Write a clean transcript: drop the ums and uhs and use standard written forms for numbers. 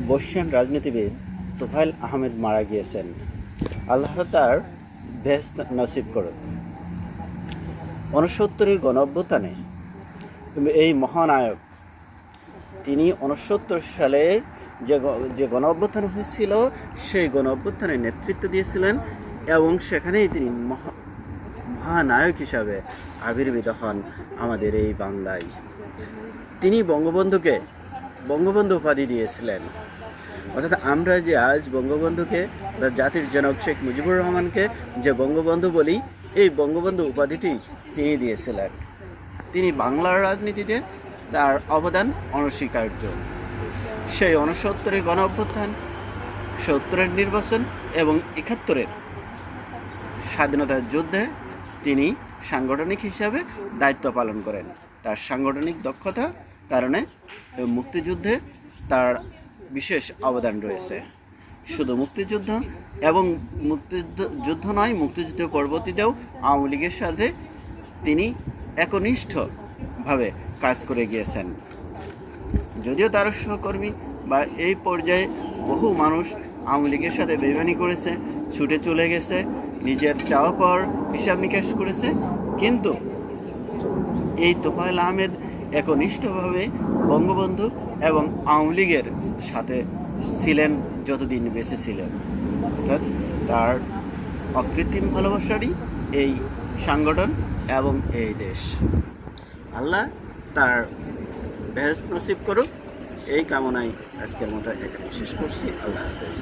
বর্ষিয়ান রাজনীতিবিদ তোফায়েল আহমেদ মারা গিয়েছেন। আল্লাহ তার বেহেশত নসিব করুন। ৬৯-এর গণঅভ্যুত্থানে এই মহানায়ক, তিনি ৬৯ সালে যে গণঅভ্যুত্থান হয়েছিল সেই গণঅভ্যুত্থানের নেতৃত্ব দিয়েছিলেন এবং সেখানেই তিনি মহানায়ক হিসাবে আবির্ভূত হন আমাদের এই বাংলায়। তিনি বঙ্গবন্ধু উপাধি দিয়েছিলেন। অর্থাৎ আমরা যে আজ বঙ্গবন্ধুকে, জাতির জনক শেখ মুজিবুর রহমানকে যে বঙ্গবন্ধু বলি, এই বঙ্গবন্ধু উপাধিটি তিনি দিয়েছিলেন। তিনি বাংলার রাজনীতিতে তার অবদান অনস্বীকার্য। সেই ৬৯-এর গণ অভ্যুত্থান, ৭০-এর নির্বাচন এবং ৭১-এর স্বাধীনতার যুদ্ধে তিনি সাংগঠনিক হিসাবে দায়িত্ব পালন করেন। তার সাংগঠনিক দক্ষতা কারণে মুক্তিযুদ্ধে তার বিশেষ অবদান রয়েছে। শুধু মুক্তিযুদ্ধ এবং মুক্তিযুদ্ধ নয়, মুক্তিযুদ্ধ পরবর্তীতেও আওয়ামী লীগের সাথে তিনি একনিষ্ঠভাবে কাজ করে গিয়েছেন। যদিও তার সহকর্মী বা এই পর্যায়ে বহু মানুষ আওয়ামী লীগের সাথে বেইমানি করেছে, ছুটে চলে গেছে, নিজের চাওয়া পাওয়ার হিসাব নিকাশ করেছে, কিন্তু এই তোফায়েল আহমেদ একনিষ্ঠভাবে বঙ্গবন্ধু এবং আওয়ামী লীগের সাথে ছিলেন যতদিন বেঁচে ছিলেন। অর্থাৎ তার অকৃত্রিম ভালোবাসারই এই সংগঠন এবং এই দেশ। আল্লাহ তার বেহেশত নসিব করুক, এই কামনায় আজকের মতো এখানে শেষ করছি। আল্লাহ হাফেজ।